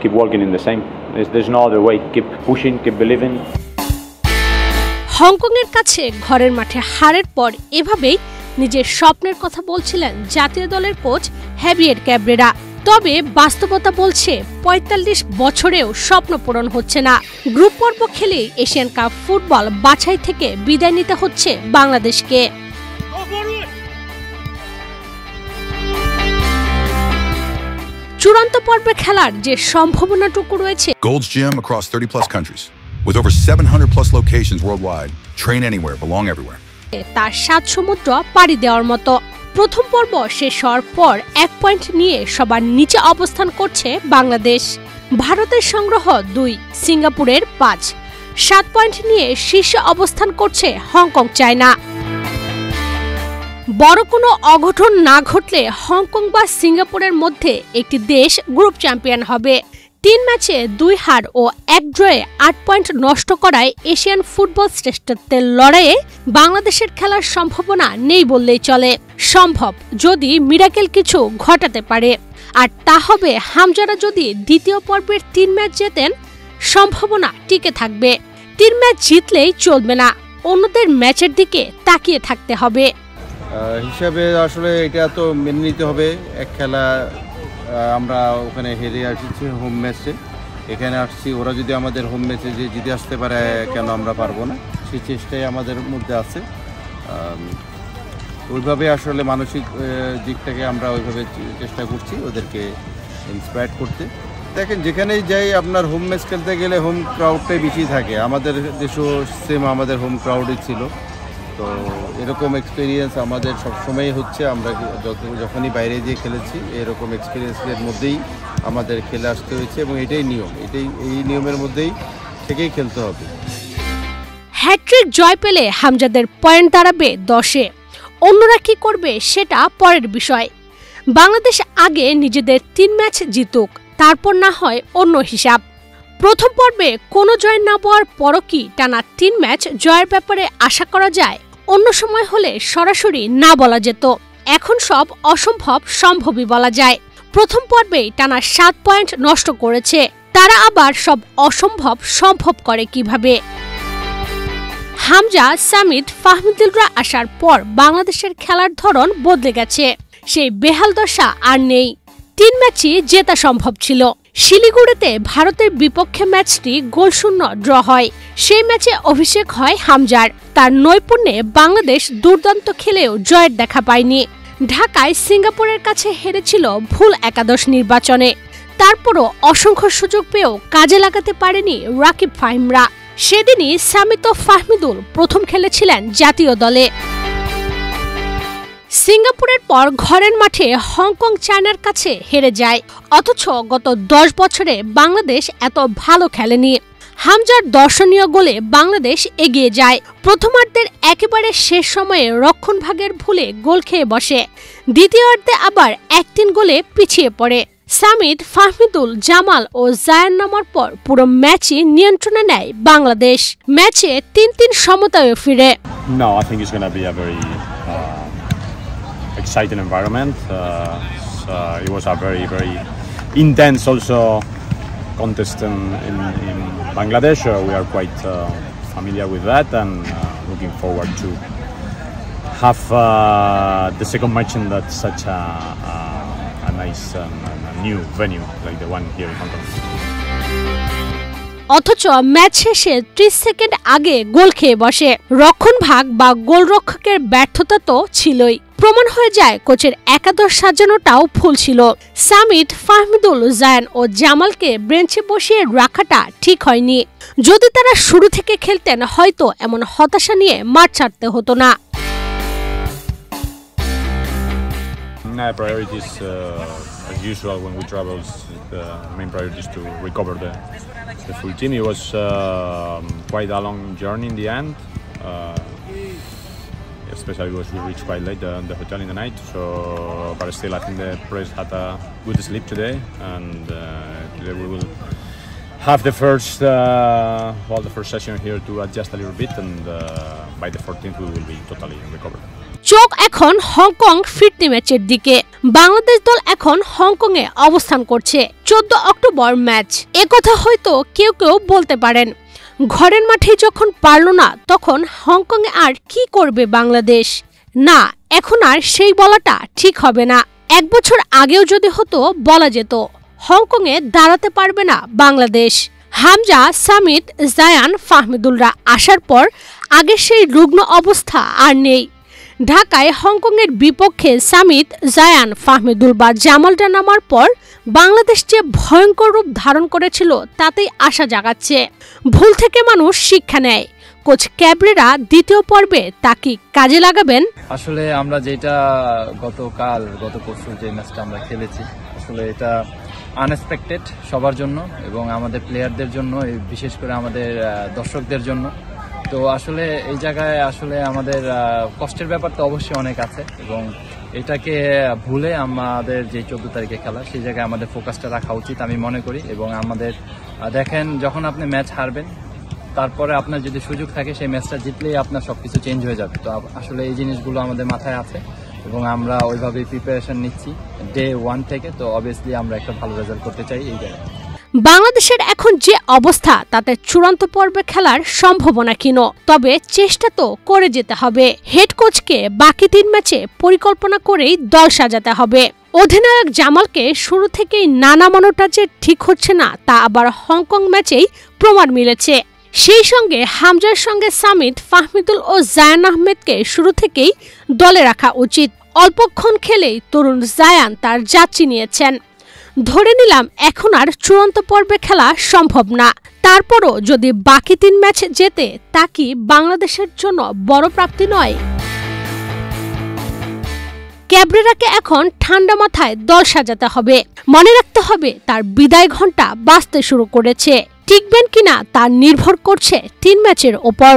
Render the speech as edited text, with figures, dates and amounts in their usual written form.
keep working in the same. There's no other way. Keep pushing, keep believing. হংকংয়ের কাছে ঘরের মাঠে হারের পর এভাবেই নিজের স্বপ্নের কথা বলছিলেন জাতীয় দলের কোচ হ্যাভিয়ের ক্যাব্রেরা। তবে বাস্তবতা বলছে ৪৫ বছরেও স্বপ্ন পূরণ হচ্ছে না। গ্রুপ পর্ব খেলে এশিয়ান কাপ ফুটবল বাছাই থেকে বিদায় নিতে হচ্ছে বাংলাদেশকে। চূড়ান্ত পর্বে খেলার যে সম্ভাবনাটুকু রয়েছে, Gold's Gym across 30 plus countries with over 700 plus locations worldwide. Train anywhere, belong everywhere. তার ৭ সমুদ্র পাড়ি দেওয়ার মতো। প্রথম পর্ব শেষ হওয়ার পর ১ পয়েন্ট নিয়ে সবার নিচে অবস্থান করছে বাংলাদেশ। ভারতের সংগ্রহ ২, সিঙ্গাপুরের ৫। ৭ পয়েন্ট নিয়ে শীর্ষে অবস্থান করছে হংকং চায়না। বড় কোনো অঘটন না ঘটলে হংকং বা সিঙ্গাপুরের মধ্যে একটি দেশ গ্রুপ চ্যাম্পিয়ন হবে। ৩ ম্যাচে ২ হার ও ১ ড্রয়ে ৮ পয়েন্ট নষ্ট করায় এশিয়ান ফুটবল শ্রেষ্ঠত্বের লড়াইয়ে বাংলাদেশের খেলার সম্ভাবনা নেই বললেই চলে। সম্ভব যদি মিরাকেল কিছু ঘটাতে পারে, আর তা হবে হামজারা যদি দ্বিতীয় পর্বের ৩ ম্যাচ জেতেন, সম্ভাবনা টিকে থাকবে। ৩ ম্যাচ জিতলেই চলবে না, অন্যদের ম্যাচের দিকে তাকিয়ে থাকতে হবে। হিসাবে আসলে এটা তো মেনে নিতে হবে। এক খেলা আমরা ওখানে হেরে আসছি হোম ম্যাচে, এখানে আসছি, ওরা যদি আমাদের হোম ম্যাচে যে জিতে আসতে পারে কেন আমরা পারবো না, সেই চেষ্টাই আমাদের মধ্যে আছে। ওইভাবে আসলে মানসিক দিকটাকে আমরা ওইভাবে চেষ্টা করছি ওদেরকে ইন্সপায়ার করতে। দেখেন যেখানেই যাই আপনার হোম ম্যাচ খেলতে গেলে হোম ক্রাউডটাই বেশি থাকে। আমাদের দেশও সেম আমাদের হোম ক্রাউডই ছিল, তো এরকম এক্সপিরিয়েন্স আমাদের সবসময়ই হচ্ছে। আমরা যখনই বাইরে গিয়ে খেলেছি এরকম এক্সপিরিয়েন্সের মধ্যেই আমাদের খেলে আসতে হয়েছে, এবং এটাই নিয়ম, এই নিয়মের মধ্যেই থেকেই খেলতে হবে। হ্যাট্রিক জয় পেলে হামজাদের পয়েন্ট দাঁড়াবে 10-এ। অন্যরা কি করবে সেটা পরের বিষয়। বাংলাদেশ আগে নিজেদের ৩ ম্যাচ জিতুক, তারপর না হয় অন্য হিসাব। প্রথম পর্বে কোনো জয় না পাওয়ার পরও কি টানা ৩ ম্যাচ জয়ের ব্যাপারে আশা করা যায়? অন্য সময় হলে সরাসরি না বলা যেত, এখন সব অসম্ভব সম্ভবই বলা যায়। প্রথম পর্বেই টানা ৭ পয়েন্ট নষ্ট করেছে, তারা আবার সব অসম্ভব সম্ভব করে কিভাবে? হামজা, সামিদ, ফাহমিদুলরা আসার পর বাংলাদেশের খেলার ধরন বদলে গেছে। সেই বেহাল দশা আর নেই। ৩ ম্যাচই জেতা সম্ভব ছিল। শিলিগুড়িতে ভারতের বিপক্ষে ম্যাচটি গোলশূন্য ড্র হয়। সেই ম্যাচে অভিষেক হয় হামজার। তার নৈপুণ্যে বাংলাদেশ দুর্দান্ত খেলেও জয়ের দেখা পায়নি। ঢাকায় সিঙ্গাপুরের কাছে হেরেছিল ভুল একাদশ নির্বাচনে। তারপরও অসংখ্য সুযোগ পেয়েও কাজে লাগাতে পারেনি রাকিব ফাহিমরা। সেদিনই সামিত ও ফাহমিদুল প্রথম খেলেছিলেন জাতীয় দলে। সিঙ্গাপুরের পর ঘরের মাঠে হংকং চায়নার কাছে হেরে যায়, অথচ গত ১০ বছরে বাংলাদেশ এত ভালো খেলেনি। হামজার দর্শনীয় গোলে বাংলাদেশ এগিয়ে যায়। প্রথমার্ধের একেবারে শেষ সময়ে রক্ষণভাগের ভুলে গোল খেয়ে বসে। দ্বিতীয়ার্ধে আবার ১-৩ গোলে পিছিয়ে পড়ে। সামিদ, ফাহমিদুল, জামাল ও জায়ান নামার পর পুরো ম্যাচই নিয়ন্ত্রণে নেয় বাংলাদেশ। ম্যাচে ৩-৩ সমতায় ফিরে। No, I think it's going to be a very exciting environment. It was a very, very intense also contest in Bangladesh. We are quite familiar with that, and looking forward to have the second match in that such a nice new venue like the one here in Hong Kong. অথচ match শেষে ৩০ second আগে গোল খেয়ে বসে। রক্ষণভাগ বা গোলরক্ষকের ব্যর্থতা তো ছিলই, প্রমাণ হয়ে যায় কোচের একাদশ সাজানোটাও ভুল ছিল। সামিদ, ফাহমিদুল, জায়ান ও জামালকে বেঞ্চে বসিয়ে রাখাটা ঠিক হয়নি। যদি তারা শুরু থেকে খেলতেন হয়তো এমন হতাশা নিয়ে মাঠ ছাড়তে হতো না। Priorities as usual when we travel. The main priority is to recover the full team. It was quite a long journey in the end, especially because we reached quite late the hotel in the night. So, but still, I think the players had a good sleep today, and today we will have the first session here to adjust a little bit, and by the 14th we will be totally recovered. চোখ এখন Hong Kong ফিরতি ম্যাচের দিকে। বাংলাদেশ দল এখন হংকংয়ে অবস্থান করছে। 14 October match. একথা হয়তো কেউ কেউ বলতে পারেন, ঘরের মাঠে যখন পারল না তখন হংকংয়ে আর কি করবে বাংলাদেশ? না, এখন আর সেই বলাটা ঠিক হবে না। 1 বছর আগেও যদি হতো বলা যেত হংকংয়ে দাঁড়াতে পারবে না বাংলাদেশ। হামজা, সামিত, জায়ান, ফাহমিদুলরা আসার পর আগের সেই রুগ্ন অবস্থা আর নেই। ঢাকায় হংকংয়ের বিপক্ষে সামিত, জায়ান, ফাহমিদুল বা জামালটা নামার পর বাংলাদেশ যে ভয়ঙ্কর রূপ ধারণ করেছিল তাতেই আশা জাগাচ্ছে। ভুল থেকে মানুষ শিক্ষা নেয়। কোচ ক্যাবরেরা দ্বিতীয় পর্বে তা কি কাজে লাগাবেন? আসলে আমরা যেটা গত পরশু যে ম্যাচটা আমরা খেলেছি, আসলে এটা আনএক্সপেক্টেড সবার জন্য এবং আমাদের প্লেয়ারদের জন্য, বিশেষ করে আমাদের দর্শকদের জন্য। তো আসলে এই জায়গায় আসলে আমাদের কষ্টের ব্যাপার তো অবশ্যই অনেক আছে এবং এটাকে ভুলে আমাদের যে 14 তারিখে খেলা সেই জায়গায় আমাদের ফোকাসটা রাখা উচিত আমি মনে করি। এবং আমাদের দেখেন, যখন আপনি ম্যাচ হারবেন তারপরে আপনার যদি সুযোগ থাকে সেই ম্যাচটা জিতলেই আপনার সবকিছু চেঞ্জ হয়ে যাবে। তো আসলে এই জিনিসগুলো আমাদের মাথায় আছে এবং আমরা ওইভাবেই প্রিপারেশন নিচ্ছি ডে 1 থেকে। তো অবভিয়াসলি আমরা একটা ভালো রেজাল্ট করতে চাই এই জায়গায়। বাংলাদেশের এখন যে অবস্থা তাতে চূড়ান্ত পর্বে খেলার সম্ভাবনা ক্ষীণ, তবে চেষ্টা তো করে যেতে হবে। হেড কোচকে বাকি 3 ম্যাচে পরিকল্পনা করেই দল সাজাতে হবে। অধিনায়ক জামালকে শুরু থেকেই না নামানোটা যে ঠিক হচ্ছে না তা আবার হংকং ম্যাচেই প্রমাণ মিলেছে। সেই সঙ্গে হামজার সঙ্গে সামিত, ফাহমিদুল ও জায়ান আহমেদকে শুরু থেকেই দলে রাখা উচিত। অল্পক্ষণ খেলেই তরুণ জায়ান তার যাত্রী নিয়েছেন। ধরে নিলাম এখন আর চূড়ান্ত পর্বে খেলা সম্ভব না, তারপরও যদি বাকি 3 ম্যাচ জেতে তা কি বাংলাদেশের জন্য বড় প্রাপ্তি নয়? ক্যাবরেরাকে এখন ঠান্ডা মাথায় দল সাজাতে হবে। মনে রাখতে হবে তার বিদায় ঘণ্টা বাজতে শুরু করেছে। টিকবেন কিনা তা নির্ভর করছে 3 ম্যাচের ওপর।